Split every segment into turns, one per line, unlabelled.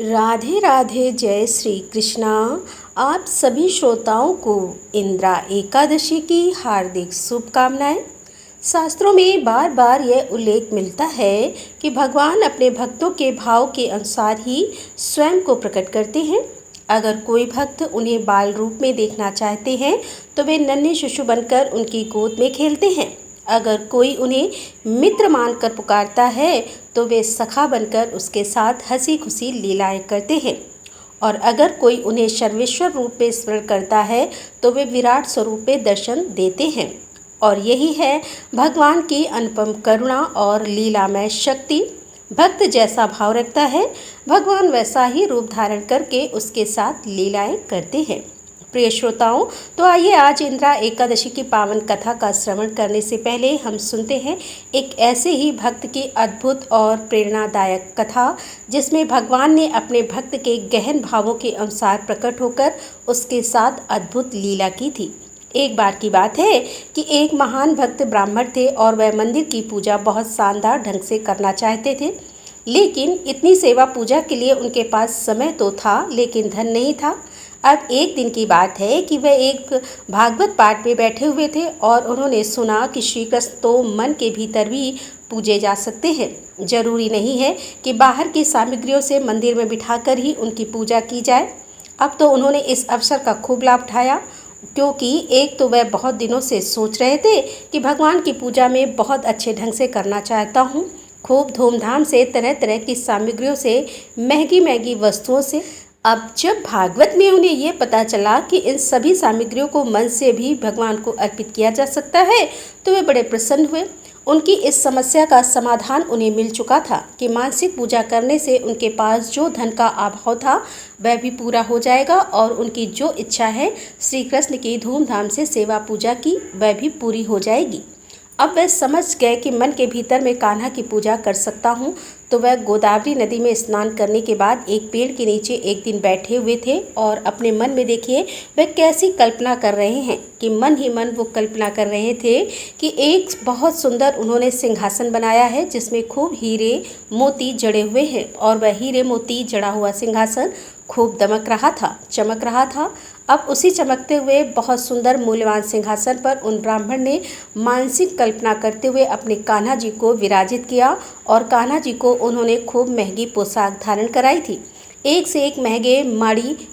राधे राधे, जय श्री कृष्णा। आप सभी श्रोताओं को इंद्रा एकादशी की हार्दिक शुभकामनाएं। शास्त्रों में बार बार यह उल्लेख मिलता है कि भगवान अपने भक्तों के भाव के अनुसार ही स्वयं को प्रकट करते हैं। अगर कोई भक्त उन्हें बाल रूप में देखना चाहते हैं तो वे नन्हे शिशु बनकर उनकी गोद में खेलते हैं। अगर कोई उन्हें मित्र मानकर पुकारता है तो वे सखा बनकर उसके साथ हंसी खुशी लीलाएं करते हैं। और अगर कोई उन्हें सर्वेश्वर रूप में स्मरण करता है तो वे विराट स्वरूप में दर्शन देते हैं। और यही है भगवान की अनुपम करुणा और लीलामय शक्ति। भक्त जैसा भाव रखता है, भगवान वैसा ही रूप धारण करके उसके साथ लीलाएं करते हैं। प्रिय श्रोताओं, तो आइए आज इंद्रा एकादशी की पावन कथा का श्रवण करने से पहले हम सुनते हैं एक ऐसे ही भक्त की अद्भुत और प्रेरणादायक कथा, जिसमें भगवान ने अपने भक्त के गहन भावों के अनुसार प्रकट होकर उसके साथ अद्भुत लीला की थी। एक बार की बात है कि एक महान भक्त ब्राह्मण थे और वह मंदिर की पूजा बहुत शानदार ढंग से करना चाहते थे। लेकिन इतनी सेवा पूजा के लिए उनके पास समय तो था, लेकिन धन नहीं था। अब एक दिन की बात है कि वह एक भागवत पाठ में बैठे हुए थे और उन्होंने सुना कि श्री कृष्ण तो मन के भीतर भी पूजे जा सकते हैं। जरूरी नहीं है कि बाहर की सामग्रियों से मंदिर में बिठाकर ही उनकी पूजा की जाए। अब तो उन्होंने इस अवसर का खूब लाभ उठाया, क्योंकि एक तो वह बहुत दिनों से सोच रहे थे कि भगवान की पूजा में बहुत अच्छे ढंग से करना चाहता हूँ, खूब धूमधाम से, तरह तरह की सामग्रियों से, महंगी महंगी वस्तुओं से। अब जब भागवत में उन्हें ये पता चला कि इन सभी सामग्रियों को मन से भी भगवान को अर्पित किया जा सकता है, तो वे बड़े प्रसन्न हुए। उनकी इस समस्या का समाधान उन्हें मिल चुका था कि मानसिक पूजा करने से उनके पास जो धन का अभाव था वह भी पूरा हो जाएगा और उनकी जो इच्छा है श्री कृष्ण की धूमधाम से सेवा पूजा की, वह भी पूरी हो जाएगी। अब वह समझ गए कि मन के भीतर मैं कान्हा की पूजा कर सकता हूँ। तो वह गोदावरी नदी में स्नान करने के बाद एक पेड़ के नीचे एक दिन बैठे हुए थे और अपने मन में, देखिए, वह कैसी कल्पना कर रहे हैं कि मन ही मन वो कल्पना कर रहे थे कि एक बहुत सुंदर उन्होंने सिंहासन बनाया है जिसमें खूब हीरे मोती जड़े हुए हैं। और वह हीरे मोती जड़ा हुआ सिंहासन खूब दमक रहा था, चमक रहा था। अब उसी चमकते हुए बहुत सुंदर मूल्यवान सिंहासन पर उन ब्राह्मण ने मानसिक कल्पना करते हुए अपने कान्हा जी को विराजित किया और कान्हा जी को उन्होंने खूब महंगी पोशाक धारण कराई थी। एक से एक महंगे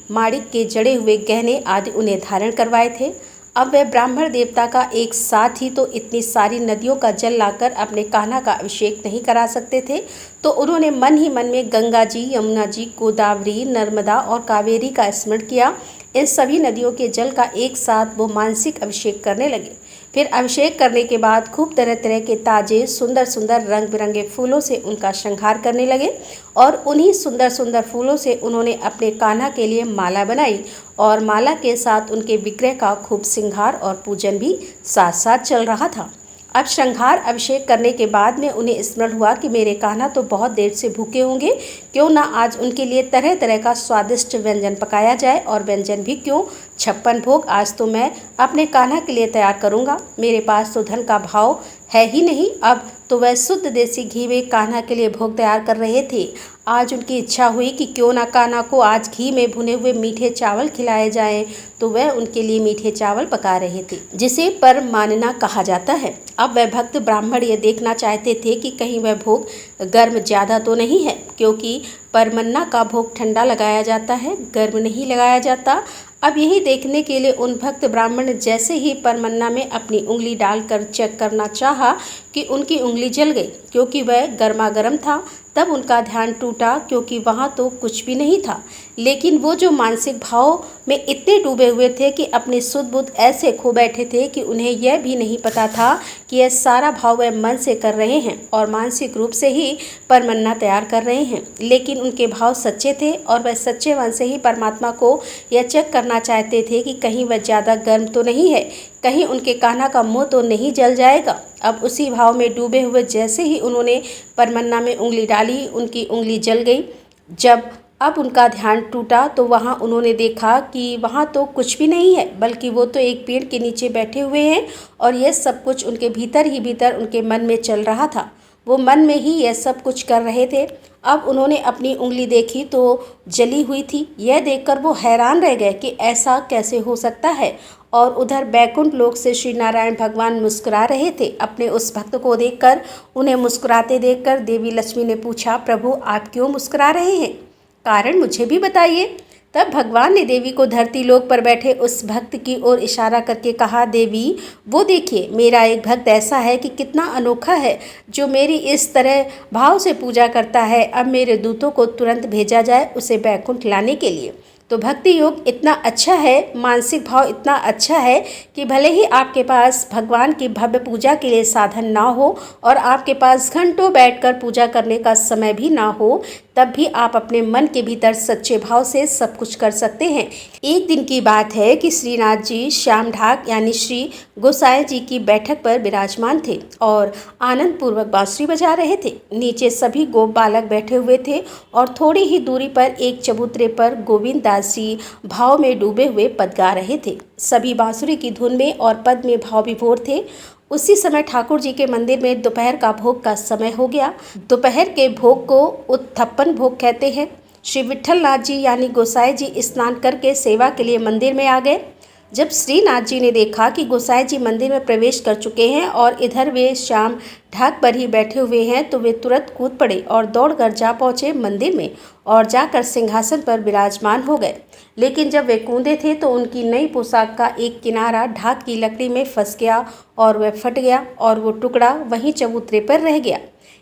माणिक के जड़े हुए गहने आदि उन्हें धारण करवाए थे। अब वह ब्राह्मण देवता का एक साथ ही तो इतनी सारी नदियों का जल लाकर अपने कान्हा का अभिषेक नहीं करा सकते थे, तो उन्होंने मन ही मन में गंगा जी, यमुना जी, गोदावरी, नर्मदा और कावेरी का स्मरण किया। इन सभी नदियों के जल का एक साथ वो मानसिक अभिषेक करने लगे। फिर अभिषेक करने के बाद खूब तरह तरह के ताजे सुंदर सुंदर रंग बिरंगे फूलों से उनका श्रृंगार करने लगे और उन्हीं सुंदर सुंदर फूलों से उन्होंने अपने कान्हा के लिए माला बनाई और माला के साथ उनके विग्रह का खूब श्रृंगार और पूजन भी साथ साथ चल रहा था। अब श्रृंगार अभिषेक करने के बाद में उन्हें स्मरण हुआ कि मेरे कान्हा तो बहुत देर से भूखे होंगे, क्यों ना आज उनके लिए तरह तरह का स्वादिष्ट व्यंजन पकाया जाए। और व्यंजन भी क्यों, 56 भोग आज तो मैं अपने कान्हा के लिए तैयार करूंगा। मेरे पास तो धन का भाव है ही नहीं। अब तो वह शुद्ध देसी घी में कान्हा के लिए भोग तैयार कर रहे थे। आज उनकी इच्छा हुई कि क्यों ना कान्हा को आज घी में भुने हुए मीठे चावल खिलाए जाएं, तो वह उनके लिए मीठे चावल पका रहे थे, जिसे परमानना कहा जाता है। अब वह भक्त ब्राह्मण ये देखना चाहते थे कि कहीं वह भोग गर्म ज़्यादा तो नहीं है, क्योंकि परमन्ना का भोग ठंडा लगाया जाता है, गर्म नहीं लगाया जाता। अब यही देखने के लिए उन भक्त ब्राह्मण ने जैसे ही परमन्ना में अपनी उंगली डालकर चेक करना चाहा कि उनकी उंगली जल गई, क्योंकि वह गर्मा गर्म था। तब उनका ध्यान टूटा, क्योंकि वहाँ तो कुछ भी नहीं था। लेकिन वो जो मानसिक भाव में इतने डूबे हुए थे कि अपने सुध बुध ऐसे खो बैठे थे कि उन्हें यह भी नहीं पता था कि यह सारा भाव वह मन से कर रहे हैं और मानसिक रूप से ही परमन्ना तैयार कर रहे हैं। लेकिन उनके भाव सच्चे थे और वह सच्चे मन से ही परमात्मा को यह चेक करना चाहते थे कि कहीं वह ज़्यादा गर्म तो नहीं है, कहीं उनके कान्हा का मुंह तो नहीं जल जाएगा। अब उसी भाव में डूबे हुए जैसे ही उन्होंने परमन्ना में उंगली डाली, उनकी उंगली जल गई। जब अब उनका ध्यान टूटा तो वहाँ उन्होंने देखा कि वहाँ तो कुछ भी नहीं है, बल्कि वो तो एक पेड़ के नीचे बैठे हुए हैं और यह सब कुछ उनके भीतर ही भीतर उनके मन में चल रहा था। वो मन में ही यह सब कुछ कर रहे थे। अब उन्होंने अपनी उंगली देखी तो जली हुई थी। यह देखकर वो हैरान रह गए कि ऐसा कैसे हो सकता है। और उधर बैकुंठ लोक से श्री नारायण भगवान मुस्कुरा रहे थे। अपने उस भक्त को देखकर, उन्हें मुस्कुराते देखकर देवी लक्ष्मी ने पूछा, प्रभु आप क्यों मुस्कुरा रहे हैं? कारण मुझे भी बताइए। तब भगवान ने देवी को धरती लोक पर बैठे उस भक्त की ओर इशारा करके कहा, देवी वो देखिए, मेरा एक भक्त ऐसा है कि कितना अनोखा है, जो मेरी इस तरह भाव से पूजा करता है। अब मेरे दूतों को तुरंत भेजा जाए उसे बैकुंठ लाने के लिए। तो भक्ति योग इतना अच्छा है, मानसिक भाव इतना अच्छा है कि भले ही आपके पास भगवान की भव्य पूजा के लिए साधन ना हो और आपके पास घंटों बैठकर पूजा करने का समय भी ना हो, तब भी आप अपने मन के भीतर सच्चे भाव से सब कुछ कर सकते हैं। एक दिन की बात है कि श्रीनाथ जी श्याम ढाक यानी श्री गोसाई जी की बैठक पर विराजमान थे और आनंद पूर्वक बांसुरी बजा रहे थे। नीचे सभी गोप बालक बैठे हुए थे और थोड़ी ही दूरी पर एक चबूतरे पर गोविंद दास जी भाव में डूबे हुए पद गा रहे थे। सभी बांसुरी की धुन में और पद में भाव विभोर थे। उसी समय ठाकुर जी के मंदिर में दोपहर का भोग का समय हो गया। दोपहर के भोग को उत्थप्पन भोग कहते हैं। श्री विट्ठल नाथ जी यानी गोसाई जी स्नान करके सेवा के लिए मंदिर में आ गए। जब श्रीनाथ जी ने देखा कि गोसाई जी मंदिर में प्रवेश कर चुके हैं और इधर वे श्याम ढाक पर ही बैठे हुए हैं, तो वे तुरंत कूद पड़े और दौड़कर जा पहुँचे मंदिर में और जाकर सिंहासन पर विराजमान हो गए। लेकिन जब वे कूदे थे तो उनकी नई पोशाक का एक किनारा ढाक की लकड़ी में फंस गया और वह फट गया और वो टुकड़ा वहीं चबूतरे पर रह गया।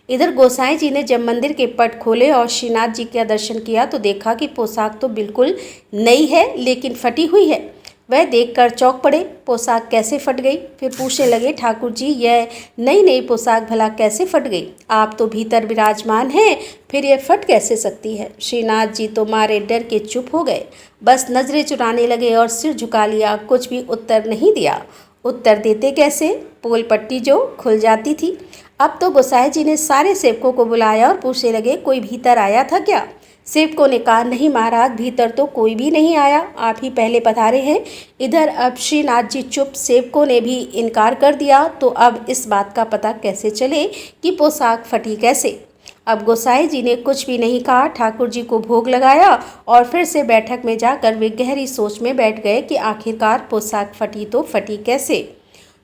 इधर गोसाई जी ने जब मंदिर के पट खोले और श्रीनाथ जी का दर्शन किया तो देखा कि पोशाक तो बिल्कुल नई है लेकिन फटी हुई है। वह देखकर चौंक पड़े, पोशाक कैसे फट गई? फिर पूछने लगे, ठाकुर जी यह नई नई पोशाक भला कैसे फट गई? आप तो भीतर विराजमान हैं, फिर यह फट कैसे सकती है? श्रीनाथ जी तो मारे डर के चुप हो गए, बस नजरें चुराने लगे और सिर झुका लिया, कुछ भी उत्तर नहीं दिया। उत्तर देते कैसे? पोल पट्टी जो खुल जाती थी। अब तो गोसाई जी ने सारे सेवकों को बुलाया और पूछने लगे, कोई भीतर आया था क्या? सेवकों ने कहा, नहीं महाराज, भीतर तो कोई भी नहीं आया, आप ही पहले पधारे हैं। इधर अब श्रीनाथ जी चुप, सेवकों ने भी इनकार कर दिया, तो अब इस बात का पता कैसे चले कि पोशाक फटी कैसे? अब गोसाई जी ने कुछ भी नहीं कहा, ठाकुर जी को भोग लगाया और फिर से बैठक में जाकर वे गहरी सोच में बैठ गए कि आखिरकार पोशाक फटी तो फटी कैसे।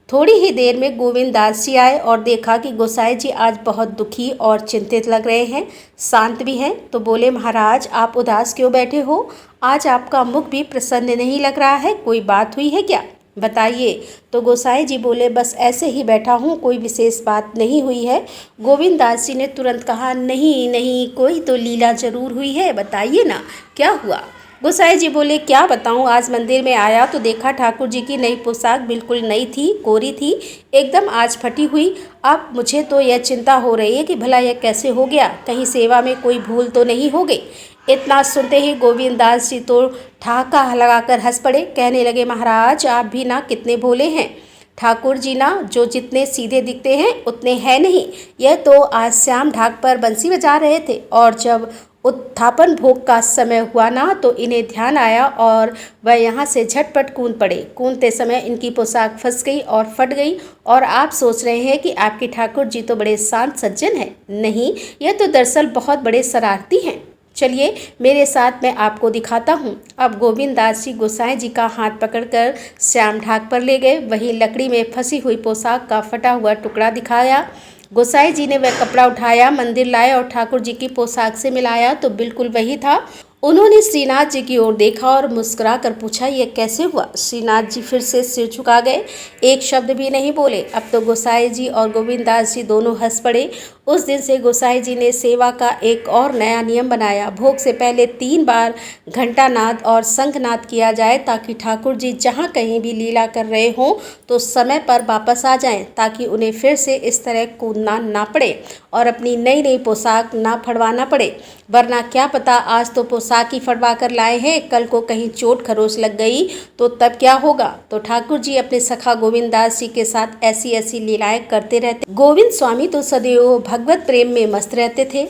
थोड़ी ही देर में गोविंद दास जी आए और देखा कि गोसाई जी आज बहुत दुखी और चिंतित लग रहे हैं, शांत भी हैं। तो बोले, महाराज आप उदास क्यों बैठे हो? आज आपका मुख भी प्रसन्न नहीं लग रहा है, कोई बात हुई है क्या? बताइए। तो गोसाई जी बोले, बस ऐसे ही बैठा हूँ, कोई विशेष बात नहीं हुई है। गोविंद दास जी ने तुरंत कहा, नहीं नहीं, कोई तो लीला जरूर हुई है, बताइए ना क्या हुआ? गोसाई जी बोले, क्या बताऊं, आज मंदिर में आया तो देखा ठाकुर जी की नई पोशाक बिल्कुल नई थी, कोरी थी, एकदम आज फटी हुई। अब मुझे तो यह चिंता हो रही है कि भला यह कैसे हो गया, कहीं सेवा में कोई भूल तो नहीं हो गई। इतना सुनते ही गोविंद दास जी तो ठहाका लगाकर हंस पड़े, कहने लगे, महाराज आप भी ना कितने भोले हैं। ठाकुर जी ना जो जितने सीधे दिखते हैं उतने हैं नहीं। यह तो आज श्याम ढाक पर बंसी बजा रहे थे और जब उत्थापन भोग का समय हुआ ना तो इन्हें ध्यान आया और वह यहाँ से झटपट कूद पड़े। कूदते समय इनकी पोशाक फंस गई और फट गई और आप सोच रहे हैं कि आपके ठाकुर जी तो बड़े शांत सज्जन हैं। नहीं, यह तो दरअसल बहुत बड़े शरारती हैं। चलिए मेरे साथ मैं आपको दिखाता हूँ। अब गोविंद दास जी गोसाई जी का हाथ पकड़कर श्याम ढाक पर ले गए। वहीं लकड़ी में फंसी हुई पोशाक का फटा हुआ टुकड़ा दिखाया। गोसाई जी ने वह कपड़ा उठाया, मंदिर लाए और ठाकुर जी की पोशाक से मिलाया तो बिल्कुल वही था। उन्होंने श्रीनाथ जी की ओर देखा और मुस्कुरा कर पूछा, यह कैसे हुआ? श्रीनाथ जी फिर से सिर झुका गए, एक शब्द भी नहीं बोले। अब तो गोसाई जी और गोविंद दास जी दोनों हंस पड़े। उस दिन से गोसाई जी ने सेवा का एक और नया नियम बनाया। भोग से पहले 3 बार घंटानाद और शंखनाद किया जाए ताकि ठाकुर जी जहाँ कहीं भी लीला कर रहे हों तो समय पर वापस आ जाएं, ताकि उन्हें फिर से इस तरह कूदना ना पड़े और अपनी नई नई पोशाक ना फड़वाना पड़े। वरना क्या पता, आज तो पोशाक ही फड़वा कर लाए हैं, कल को कहीं चोट खरोच लग गई तो तब क्या होगा। तो ठाकुर जी अपने सखा गोविंद दास जी के साथ ऐसी ऐसी लीलाएं करते रहते। गोविंद स्वामी तो सदैव भगवत प्रेम में मस्त रहते थे।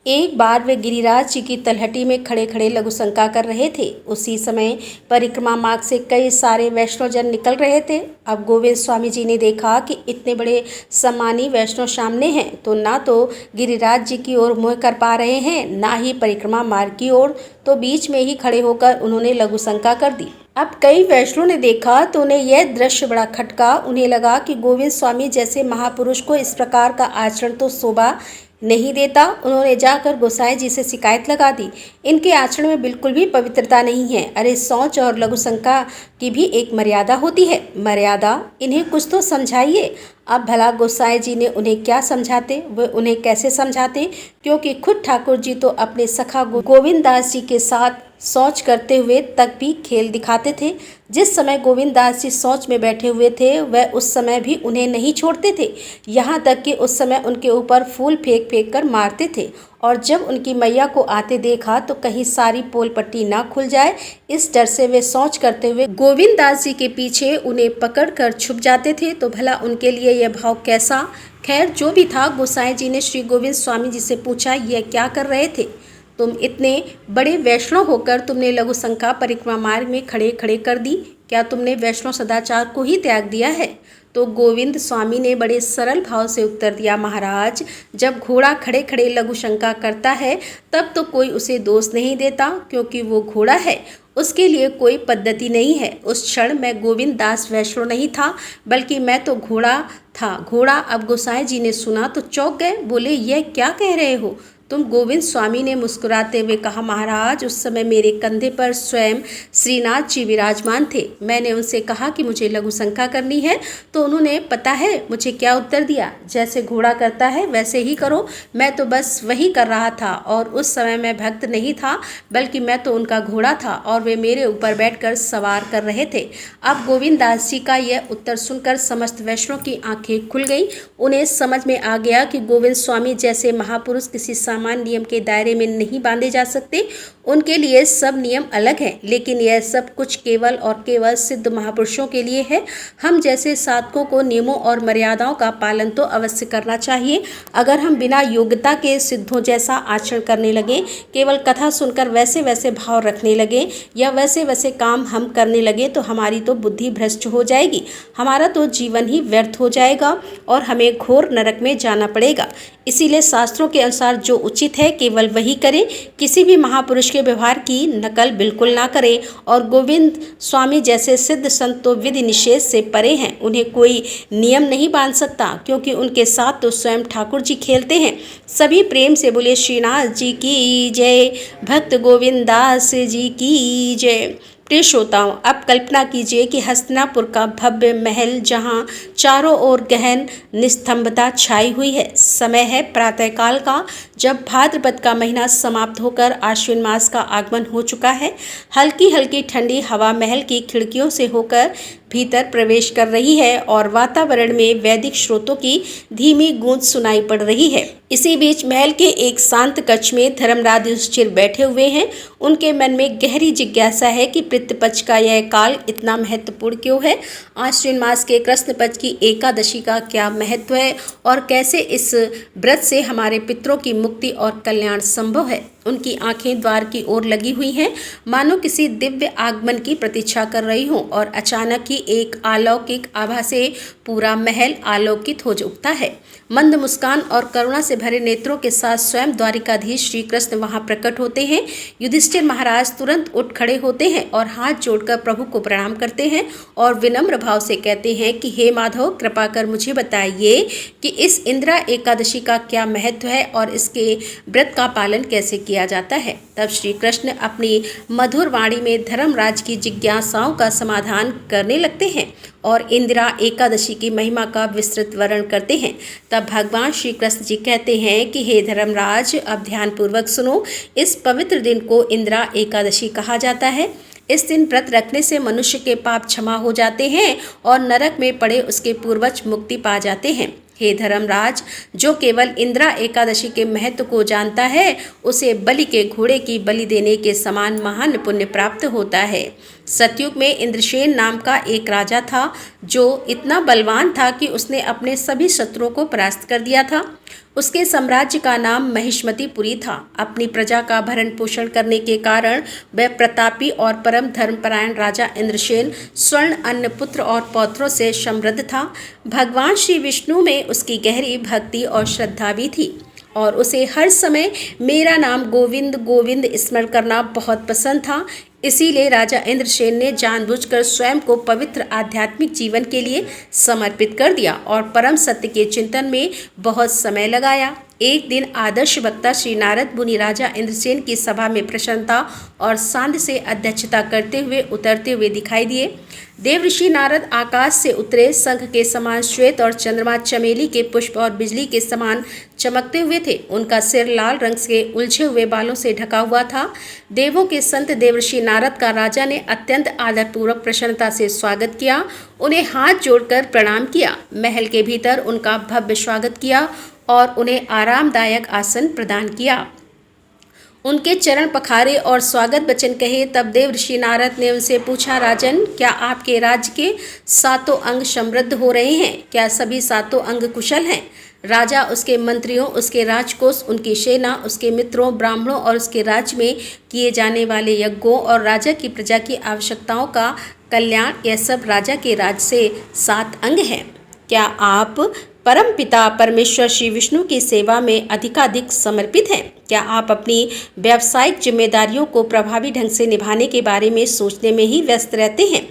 एक बार वे गिरिराज जी की तलहटी में खड़े खड़े लघु शंका कर रहे थे। उसी समय परिक्रमा मार्ग से कई सारे वैष्णवजन निकल रहे थे। अब गोविंद स्वामी जी ने देखा कि इतने बड़े सम्मानी वैष्णव सामने हैं, तो ना तो गिरिराज जी की ओर मुँह कर पा रहे हैं, ना ही परिक्रमा मार्ग की ओर, तो बीच में ही खड़े होकर उन्होंने लघु शंका कर दी। अब कई वैष्णवों ने देखा तो उन्हें यह दृश्य बड़ा खटका। उन्हें लगा कि गोविंद स्वामी जैसे महापुरुष को इस प्रकार का आचरण तो शोभा नहीं देता। उन्होंने जाकर गोसाई जी से शिकायत लगा दी। इनके आचरण में बिल्कुल भी पवित्रता नहीं है। अरे शौच और लघु शंका की भी एक मर्यादा होती है। मर्यादा, इन्हें कुछ तो समझाइए। अब भला गोसाई जी ने उन्हें क्या समझाते, वे उन्हें कैसे समझाते, क्योंकि खुद ठाकुर जी तो अपने सखा गोविंद दास जी के साथ शौच करते हुए तक भी खेल दिखाते थे। जिस समय गोविंद दास जी शौच में बैठे हुए थे, वह उस समय भी उन्हें नहीं छोड़ते थे। यहाँ तक कि उस समय उनके ऊपर फूल फेंक फेंक कर मारते थे, और जब उनकी मैया को आते देखा तो कहीं सारी पोल पट्टी ना खुल जाए, इस डर से वे शौच करते हुए गोविंद दास जी के पीछे उन्हें पकड़ कर छुप जाते थे। तो भला उनके लिए यह भाव कैसा। खैर, जो भी था, गोसाई जी ने श्री गोविंद स्वामी जी से पूछा, यह क्या कर रहे थे? तुम इतने बड़े वैष्णव होकर तुमने लघु शंका परिक्रमा मार्ग में खड़े खड़े कर दी। क्या तुमने वैष्णव सदाचार को ही त्याग दिया है? तो गोविंद स्वामी ने बड़े सरल भाव से उत्तर दिया, महाराज, जब घोड़ा खड़े खड़े लघु शंका करता है तब तो कोई उसे दोष नहीं देता, क्योंकि वो घोड़ा है, उसके लिए कोई पद्धति नहीं है। उस क्षण मैं गोविंद दास वैष्णव नहीं था, बल्कि मैं तो घोड़ा था। घोड़ा। अब गोसाई जी ने सुना तो चौंक गए, बोले, यह क्या कह रहे हो तुम? गोविंद स्वामी ने मुस्कुराते हुए कहा, महाराज, उस समय मेरे कंधे पर स्वयं श्रीनाथ जी विराजमान थे। मैंने उनसे कहा कि मुझे लघु शंका करनी है, तो उन्होंने पता है मुझे क्या उत्तर दिया? जैसे घोड़ा करता है वैसे ही करो। मैं तो बस वही कर रहा था, और उस समय मैं भक्त नहीं था, बल्कि मैं तो उनका घोड़ा था, और वे मेरे ऊपर बैठकर सवार कर रहे थे। अब गोविंद दास जी का यह उत्तर सुनकर समस्त वैष्णव की आंखें खुल गईं। उन्हें समझ में आ गया कि गोविंद स्वामी जैसे महापुरुष किसी सामान्य नियम के दायरे में नहीं बांधे जा सकते। उनके लिए सब नियम अलग हैं, लेकिन यह सब कुछ केवल और केवल सिद्ध महापुरुषों के लिए है। हम जैसे साधकों को नियमों और मर्यादाओं का पालन तो अवश्य करना चाहिए। अगर हम बिना योग्यता के सिद्धों जैसा आचरण करने लगे, केवल कथा सुनकर वैसे वैसे भाव रखने लगे, या वैसे वैसे काम हम करने लगे, तो हमारी तो बुद्धि भ्रष्ट हो जाएगी, हमारा तो जीवन ही व्यर्थ हो जाएगा, और हमें घोर नरक में जाना पड़ेगा। इसीलिए शास्त्रों के अनुसार जो उचित है केवल वही करें। किसी भी महापुरुष के व्यवहार की नकल बिल्कुल ना करें। और गोविंद स्वामी जैसे सिद्ध संत तो विधि निषेध से परे हैं। उन्हें कोई नियम नहीं बांध सकता, क्योंकि उनके साथ तो स्वयं ठाकुर जी खेलते हैं। सभी प्रेम से बोले, श्रीनाथ जी की जय, भक्त गोविंद दास जी की जय। प्रिय श्रोताओं, अब कल्पना कीजिए कि हस्तिनापुर का भव्य महल, जहां चारों ओर गहन निस्तंभता छाई हुई है। समय है प्रातःकाल का, जब भाद्रपद का महीना समाप्त होकर आश्विन मास का आगमन हो चुका है। हल्की हल्की ठंडी हवा महल की खिड़कियों से होकर भीतर प्रवेश कर रही है, और वातावरण में वैदिक स्रोतों की धीमी गूंज सुनाई पड़ रही है। इसी बीच महल के एक शांत कक्ष में धर्मराज युधिष्ठिर बैठे हुए हैं। उनके मन में गहरी जिज्ञासा है कि पितृपक्ष का यह काल इतना महत्वपूर्ण क्यों है। आश्विन मास के कृष्ण पक्ष की एकादशी का क्या महत्व है, और कैसे इस व्रत से हमारे पितरों की मुक्ति और कल्याण संभव है। उनकी आंखें द्वार की ओर लगी हुई हैं, मानो किसी दिव्य आगमन की प्रतीक्षा कर रही हों, और अचानक ही एक अलौकिक आभा से पूरा महल आलोकित हो उठता है। मंद मुस्कान और करुणा से भरे नेत्रों के साथ स्वयं द्वारिकाधीश श्री कृष्ण वहां प्रकट होते हैं। युधिष्ठिर महाराज तुरंत उठ खड़े होते हैं और हाथ जोड़कर प्रभु को प्रणाम करते हैं, और विनम्र भाव से कहते हैं कि हे माधव, कृपा कर मुझे बताइए कि इस इंदिरा एकादशी का क्या महत्व है, और इसके व्रत का पालन कैसे किया जाता है। तब श्री कृष्ण अपनी मधुर वाणी में धर्मराज की जिज्ञासाओं का समाधान करने लगते हैं, और इंदिरा एकादशी की महिमा का विस्तृत वर्णन करते हैं। तब भगवान श्री कृष्ण जी कहते हैं कि हे धर्मराज, अब ध्यानपूर्वक सुनो। इस पवित्र दिन को इंदिरा एकादशी कहा जाता है। इस दिन व्रत रखने से मनुष्य के पाप क्षमा हो जाते हैं, और नरक में पड़े उसके पूर्वज मुक्ति पा जाते हैं। हे धर्मराज, जो केवल इंदिरा एकादशी के महत्व को जानता है, उसे बलि के घोड़े की बलि देने के समान महान पुण्य प्राप्त होता है। सतयुग में इंद्रसेन नाम का एक राजा था जो इतना बलवान था कि उसने अपने सभी शत्रुओं को परास्त कर दिया था। उसके साम्राज्य का नाम महिष्मतिपुरी था। अपनी प्रजा का भरण पोषण करने के कारण वह प्रतापी और परम धर्मपरायण राजा इंद्रसेन स्वर्ण अन्न पुत्र और पौत्रों से समृद्ध था। भगवान श्री विष्णु में उसकी गहरी भक्ति और श्रद्धा भी थी और उसे हर समय मेरा नाम गोविंद गोविंद स्मरण करना बहुत पसंद था। इसीलिए राजा इंद्रसेन ने जानबूझकर स्वयं को पवित्र आध्यात्मिक जीवन के लिए समर्पित कर दिया और परम सत्य के चिंतन में बहुत समय लगाया। एक दिन आदर्श वक्ता श्री नारद मुनि राजा इंद्रसेन की सभा में प्रसन्नता और शांति से अध्यक्षता करते हुए उतरते हुए दिखाई दिए। देवऋषि नारद आकाश से उतरे। शंख के समान श्वेत और चंद्रमा चमेली के पुष्प और बिजली के समान चमकते हुए थे। उनका सिर लाल रंग से उलझे हुए बालों से ढका हुआ था। देवों के संत देवऋषि नारद का राजा ने अत्यंत आदरपूर्वक प्रसन्नता से स्वागत किया, उन्हें हाथ जोड़कर प्रणाम किया। महल के भीतर उनका भव्य स्वागत किया और उन्हें आरामदायक आसन प्रदान किया। उनके चरण पखारे और स्वागत वचन कहे। तब देवऋषि नारद ने उनसे पूछा, राजन, क्या आपके राज्य के सातों अंग समृद्ध हो रहे हैं? क्या सभी सातों अंग कुशल हैं? राजा, उसके मंत्रियों, उसके राजकोष, उनकी सेना, उसके मित्रों, ब्राह्मणों और उसके राज्य में किए जाने वाले यज्ञों और राजा की प्रजा की आवश्यकताओं का कल्याण, यह सब राजा के राज्य से 7 अंग हैं। क्या आप परम पिता परमेश्वर श्री विष्णु की सेवा में अधिकाधिक समर्पित हैं? क्या आप अपनी व्यावसायिक जिम्मेदारियों को प्रभावी ढंग से निभाने के बारे में सोचने में ही व्यस्त रहते हैं?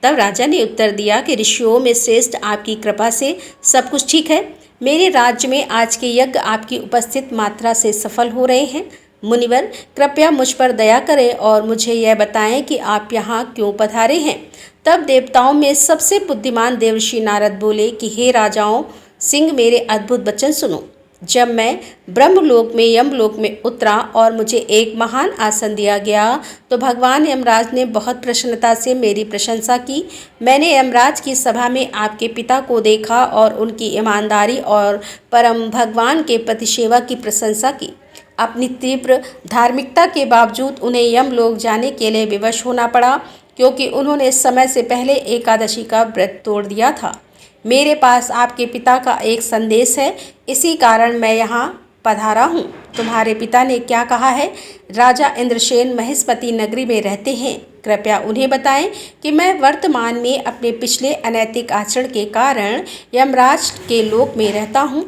तब राजा ने उत्तर दिया कि ऋषियों में श्रेष्ठ, आपकी कृपा से सब कुछ ठीक है। मेरे राज्य में आज के यज्ञ आपकी उपस्थित मात्रा से सफल हो रहे हैं। मुनिवर, कृपया मुझ पर दया करें और मुझे यह बताएं कि आप यहाँ क्यों पधारे हैं। तब देवताओं में सबसे बुद्धिमान देवर्षि नारद बोले कि हे राजाओं सिंह, मेरे अद्भुत वचन सुनो। जब मैं ब्रह्मलोक में यमलोक में उतरा और मुझे एक महान आसन दिया गया तो भगवान यमराज ने बहुत प्रसन्नता से मेरी प्रशंसा की। मैंने यमराज की सभा में आपके पिता को देखा और उनकी ईमानदारी और परम भगवान के प्रति सेवा की प्रशंसा की। अपनी तीव्र धार्मिकता के बावजूद उन्हें यमलोक जाने के लिए विवश होना पड़ा, क्योंकि उन्होंने समय से पहले एकादशी का व्रत तोड़ दिया था। मेरे पास आपके पिता का एक संदेश है, इसी कारण मैं यहाँ पधारा हूँ। तुम्हारे पिता ने क्या कहा है? राजा इंद्रसेन महिष्मति नगरी में रहते हैं। कृपया उन्हें बताएं कि मैं वर्तमान में अपने पिछले अनैतिक आचरण के कारण यमराज के लोक में रहता हूँ।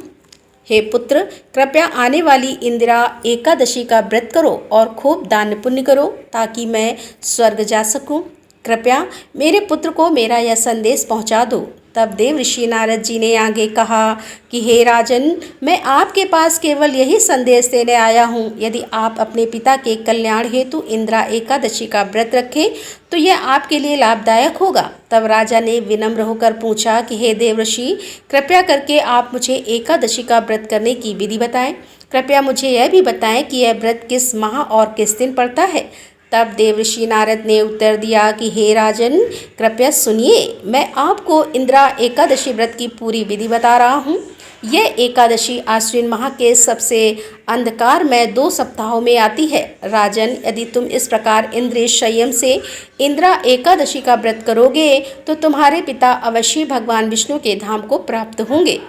हे पुत्र, कृपया आने वाली इंदिरा एकादशी का व्रत करो और खूब दान पुण्य करो ताकि मैं स्वर्ग जा सकूं। कृपया मेरे पुत्र को मेरा यह संदेश पहुंचा दो। तब देवऋषि नारद जी ने आगे कहा कि हे राजन, मैं आपके पास केवल यही संदेश देने आया हूँ। यदि आप अपने पिता के कल्याण हेतु इंदिरा एकादशी का व्रत रखें तो यह आपके लिए लाभदायक होगा। तब राजा ने विनम्र होकर पूछा कि हे देवऋषि, कृपया करके आप मुझे एकादशी का व्रत करने की विधि बताएं। कृपया मुझे यह भी बताएं कि यह व्रत किस माह और किस दिन पड़ता है। तब देवऋषि नारद ने उत्तर दिया कि हे राजन, कृपया सुनिए, मैं आपको इंदिरा एकादशी व्रत की पूरी विधि बता रहा हूँ। यह एकादशी आश्विन माह के सबसे अंधकार में 2 सप्ताहों में आती है। राजन, यदि तुम इस प्रकार इंद्रिय संयम से इंदिरा एकादशी का व्रत करोगे तो तुम्हारे पिता अवश्य भगवान विष्णु के धाम को प्राप्त होंगे।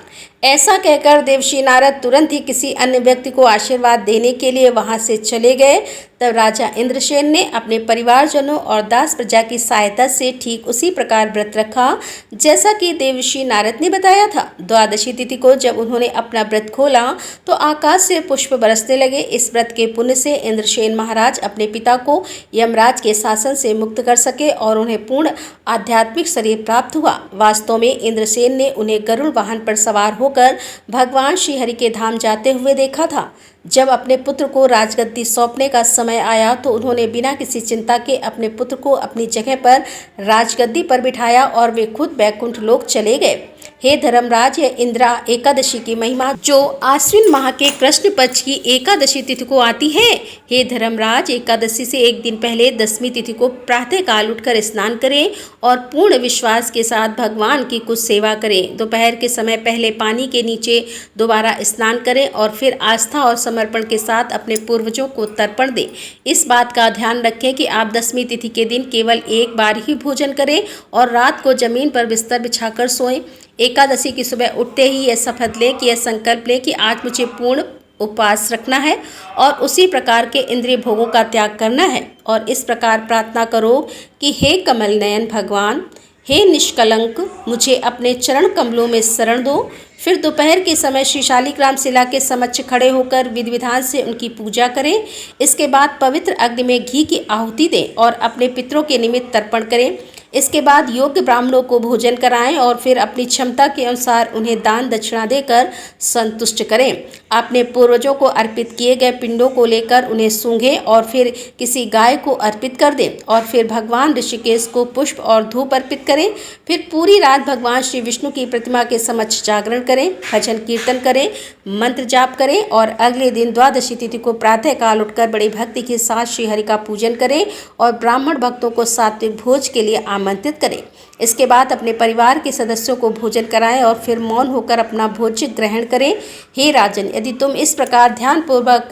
ऐसा कहकर देवर्षि नारद तुरंत ही किसी अन्य व्यक्ति को आशीर्वाद देने के लिए वहां से चले गए। तब राजा इंद्रसेन ने अपने परिवारजनों और दास प्रजा की सहायता से ठीक उसी प्रकार व्रत रखा जैसा कि देवर्षि नारद ने बताया था। द्वादशी तिथि को जब उन्होंने अपना व्रत खोला तो आकाश से पुष्प बरसने लगे। इस व्रत के पुण्य से इंद्रसेन महाराज अपने पिता को यमराज के शासन से मुक्त कर सके और उन्हें पूर्ण आध्यात्मिक शरीर प्राप्त हुआ। वास्तव में इंद्रसेन ने उन्हें गरुड़ वाहन पर सवार होकर भगवान श्रीहरि के धाम जाते हुए देखा था। जब अपने पुत्र को राजगद्दी सौंपने का समय आया तो उन्होंने बिना किसी चिंता के अपने पुत्र को अपनी जगह पर राजगद्दी पर बिठाया और वे खुद बैकुंठ लोक चले गए। हे धर्मराज, यह इंद्रा एकादशी की महिमा जो आश्विन माह के कृष्ण पक्ष की एकादशी तिथि को आती है। हे धर्मराज, एकादशी से एक दिन पहले 10वीं तिथि को प्रातः काल उठकर स्नान करें और पूर्ण विश्वास के साथ भगवान की कुछ सेवा करें। दोपहर के समय पहले पानी के नीचे दोबारा स्नान करें और फिर आस्था और समर्पण के साथ अपने पूर्वजों को तर्पण दें। इस बात का ध्यान रखें कि आप 10वीं तिथि के दिन केवल एक बार ही भोजन करें और रात को जमीन पर बिस्तर बिछाकर सोएं। एकादशी की सुबह उठते ही यह शपथ लें कि यह संकल्प लें कि आज मुझे पूर्ण उपवास रखना है और उसी प्रकार के इंद्रिय भोगों का त्याग करना है। और इस प्रकार प्रार्थना करो कि हे कमल नयन भगवान, हे निष्कलंक, मुझे अपने चरण कमलों में शरण दो। फिर दोपहर के समय श्री शालिग्राम शिला के समक्ष खड़े होकर विधि विधान से उनकी पूजा करें। इसके बाद पवित्र अग्नि में घी की आहुति दें और अपने पितरों के निमित्त तर्पण करें। इसके बाद योग्य ब्राह्मणों को भोजन कराएं और फिर अपनी क्षमता के अनुसार उन्हें दान दक्षिणा देकर संतुष्ट करें। अपने पूर्वजों को अर्पित किए गए पिंडों को लेकर उन्हें सूंघें और फिर किसी गाय को अर्पित कर दें और फिर भगवान ऋषिकेश को पुष्प और धूप अर्पित करें। फिर पूरी रात भगवान श्री विष्णु की प्रतिमा के समक्ष जागरण करें, भजन कीर्तन करें, मंत्र जाप करें और अगले दिन द्वादशी तिथि को प्रातः काल उठकर बड़ी भक्ति के साथ श्रीहरि का पूजन करें और ब्राह्मण भक्तों को सात्विक भोज के लिए आमंत्रित करें। इसके बाद अपने परिवार के सदस्यों को भोजन कराएं और फिर मौन होकर अपना भोज्य ग्रहण करें। हे राजन, यदि तुम इस प्रकार ध्यानपूर्वक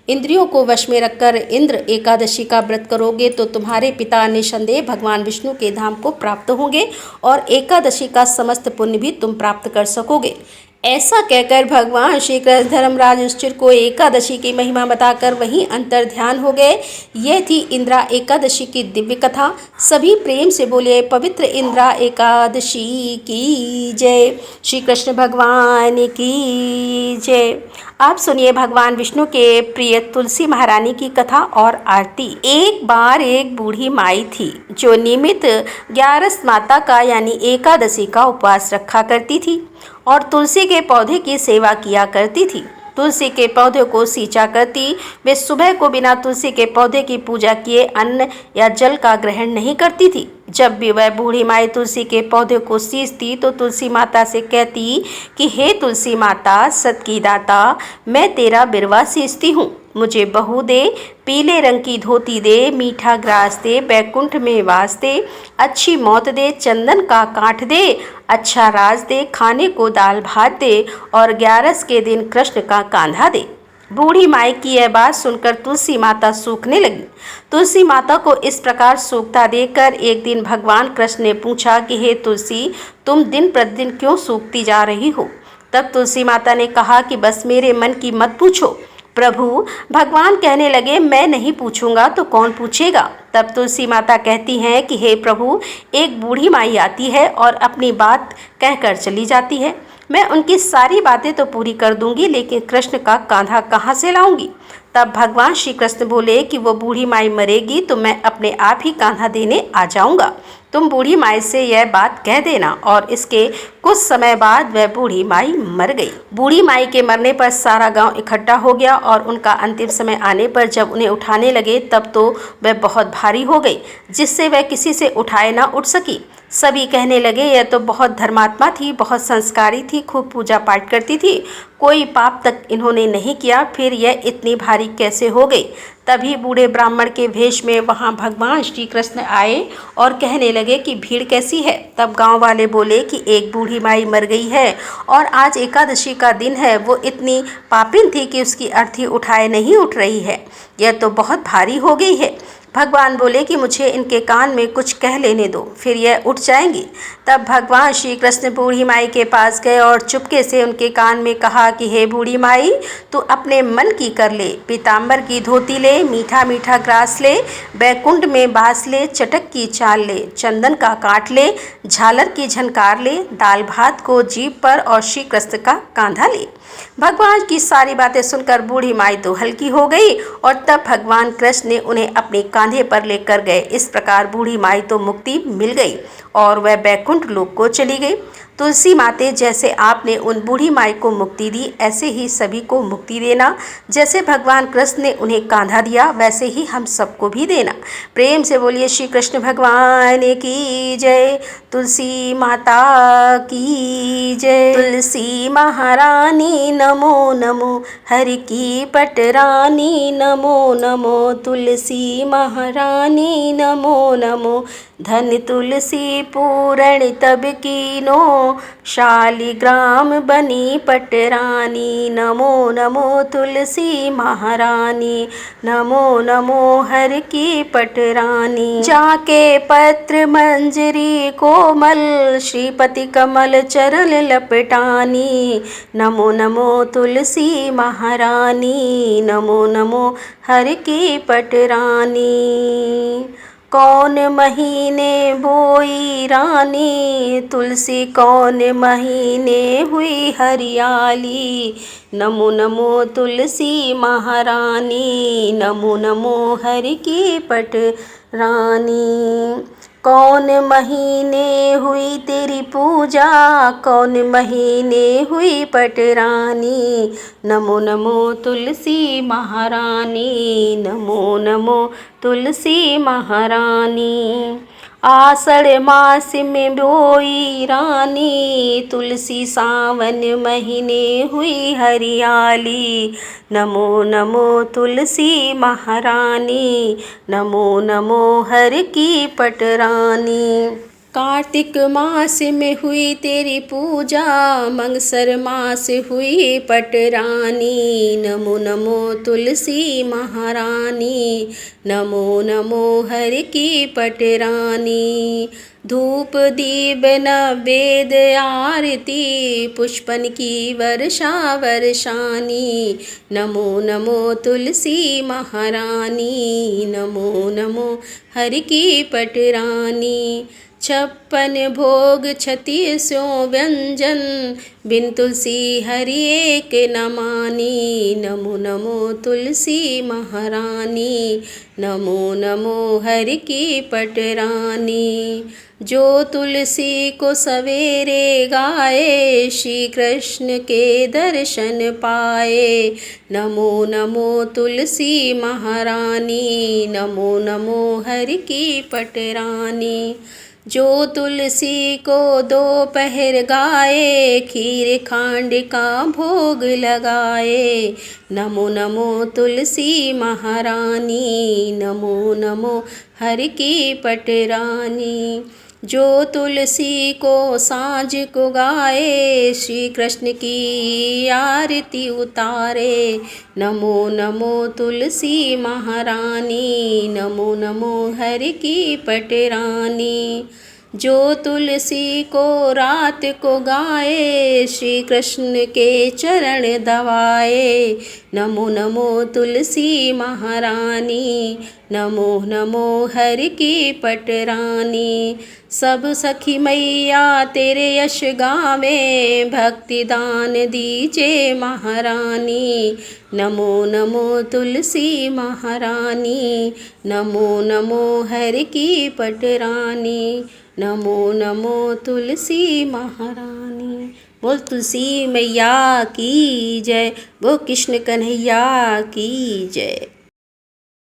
इंद्रियों को वश में रखकर इंद्र एकादशी का व्रत करोगे तो तुम्हारे पिता निसंदेह भगवान विष्णु के धाम को प्राप्त होंगे और एकादशी का समस्त पुण्य भी तुम प्राप्त कर सकोगे। ऐसा कहकर भगवान श्री कृष्ण धर्मराज युधिष्ठिर को एकादशी की महिमा बताकर वहीं अंतर ध्यान हो गए। यह थी इंद्रा एकादशी की दिव्य कथा। सभी प्रेम से बोले पवित्र इंद्रा एकादशी की जय, श्री कृष्ण भगवान की जय। आप सुनिए भगवान विष्णु के प्रिय तुलसी महारानी की कथा और आरती। एक बार एक बूढ़ी माई थी जो नियमित ग्यारस माता का यानी एकादशी का उपवास रखा करती थी और तुलसी के पौधे की सेवा किया करती थी। तुलसी के पौधे को सींचा करती। वे सुबह को बिना तुलसी के पौधे की पूजा किए अन्न या जल का ग्रहण नहीं करती थी। जब भी वह बूढ़ी माई तुलसी के पौधे को सींचती तो तुलसी माता से कहती कि हे तुलसी माता, सत की दाता, मैं तेरा बिरवा सींचती हूँ, मुझे बहू दे, पीले रंग की धोती दे, मीठा ग्रास दे, बैकुंठ में वास दे, अच्छी मौत दे, चंदन का काठ दे, अच्छा राज दे, खाने को दाल भात दे और ग्यारस के दिन कृष्ण का कांधा दे। बूढ़ी माई की यह बात सुनकर तुलसी माता सूखने लगी। तुलसी माता को इस प्रकार सूखता देखकर एक दिन भगवान कृष्ण ने पूछा कि हे तुलसी, तुम दिन प्रतिदिन क्यों सूखती जा रही हो? तब तुलसी माता ने कहा कि बस मेरे मन की मत पूछो प्रभु। भगवान कहने लगे, मैं नहीं पूछूंगा तो कौन पूछेगा? तब तुलसी माता कहती हैं कि हे प्रभु, एक बूढ़ी माई आती है और अपनी बात कहकर चली जाती है। मैं उनकी सारी बातें तो पूरी कर दूंगी, लेकिन कृष्ण का कांधा कहाँ से लाऊंगी? तब भगवान श्री कृष्ण बोले कि वो बूढ़ी माई मरेगी तो मैं अपने आप ही कांधा देने आ जाऊंगा। तुम बूढ़ी माई से यह बात कह देना। और इसके कुछ समय बाद वह बूढ़ी माई मर गई। बूढ़ी माई के मरने पर सारा गांव इकट्ठा हो गया और उनका अंतिम समय आने पर जब उन्हें उठाने लगे तब तो वह बहुत भारी हो गई, जिससे वह किसी से उठाए ना उठ सकी। सभी कहने लगे, यह तो बहुत धर्मात्मा थी, बहुत संस्कारी थी, खूब पूजा पाठ करती थी, कोई पाप तक इन्होंने नहीं किया, फिर यह इतनी भारी कैसे हो गई? तभी बूढ़े ब्राह्मण के वेश में वहां भगवान श्री कृष्ण आए और कहने लगे कि भीड़ कैसी है? तब गांव वाले बोले कि एक बूढ़ी माई मर गई है और आज एकादशी का दिन है। वो इतनी पापिन थी कि उसकी अर्थी उठाए नहीं उठ रही है, यह तो बहुत भारी हो गई है। भगवान बोले कि मुझे इनके कान में कुछ कह लेने दो, फिर यह उठ जाएंगी। तब भगवान श्री कृष्ण बूढ़ी माई के पास गए और चुपके से उनके कान में कहा कि हे बूढ़ी माई, तू अपने मन की कर ले, पीताम्बर की धोती ले, मीठा मीठा ग्रास ले, बैकुंठ में बास ले, चटक की चाल ले, चंदन का काट ले, झालर की झनकार ले, दाल भात को जीभ पर और श्री कृष्ण का कांधा ले। भगवान की सारी बातें सुनकर बूढ़ी माई तो हल्की हो गई और तब भगवान कृष्ण ने उन्हें अपने कांधे पर लेकर गए। इस प्रकार बूढ़ी माई तो मुक्ति मिल गई और वह बैकुंठ लोक को चली गई। तुलसी माते, जैसे आपने उन बूढ़ी माई को मुक्ति दी, ऐसे ही सभी को मुक्ति देना। जैसे भगवान कृष्ण ने उन्हें कांधा दिया, वैसे ही हम सबको भी देना। प्रेम से बोलिए श्री कृष्ण भगवान की जय। तुलसी माता की जय। तुलसी महारानी नमो नमो, हरि की पटरानी नमो नमो। तुलसी महारानी नमो नमो, धन तुलसी पूरण तब कीनो, शालिग्राम बनी पटरानी नमो नमो। तुलसी महारानी नमो नमो, हर की पटरानी। जाके पत्र मंजरी कोमल, श्रीपति कमल चरण लपटानी नमो नमो। तुलसी महारानी नमो नमो, हर की पटरानी। कौन महीने बोई रानी, तुलसी कौन महीने हुई हरियाली नमो नमो। तुलसी महारानी नमो नमो, हरि की पटरानी। कौन महीने हुई तेरी पूजा, कौन महीने हुई पटरानी नमो नमो। तुलसी महारानी नमो नमो, तुलसी महारानी। आषाढ़ मास में बोई रानी, तुलसी सावन महीने हुई हरियाली नमो नमो। तुलसी महारानी नमो नमो, हर की पटरानी। कार्तिक मास में हुई तेरी पूजा, मंगसर मास हुई पटरानी नमो नमो। तुलसी महारानी नमो नमो, हर की पटरानी। धूप दीप नवेद आरती, पुष्पन की वर्षा वर्षानी नमो नमो। तुलसी महारानी नमो नमो, हर की पटरानी। 56 भोग 36 व्यंजन, बिन तुलसी हरि एक न मानी नमो नमो। तुलसी महारानी नमो नमो, हरि की पटरानी। जो तुलसी को सवेरे गाए, श्री कृष्ण के दर्शन पाए नमो नमो। तुलसी महारानी नमो नमो, हरि की पटरानी। जो तुलसी को दोपहर गाए, खीर खांड का भोग लगाए नमो नमो। तुलसी महारानी नमो नमो, हर की पटरानी। जो तुलसी को सांझ को गाए, श्री कृष्ण की आरती उतारे नमो नमो। तुलसी महारानी नमो नमो, हर की पटरानी। जो तुलसी को रात को गाए, श्री कृष्ण के चरण दबाए नमो नमो। तुलसी महारानी नमो नमो, हर की पटरानी। सब सखी मैया तेरे यश गावे, भक्ति दान दीजे महारानी नमो नमो। तुलसी महारानी नमो नमो, हर की पटरानी नमो नमो। तुलसी महारानी। बोल तुलसी मैया की जय, बोल कृष्ण कन्हैया की जय।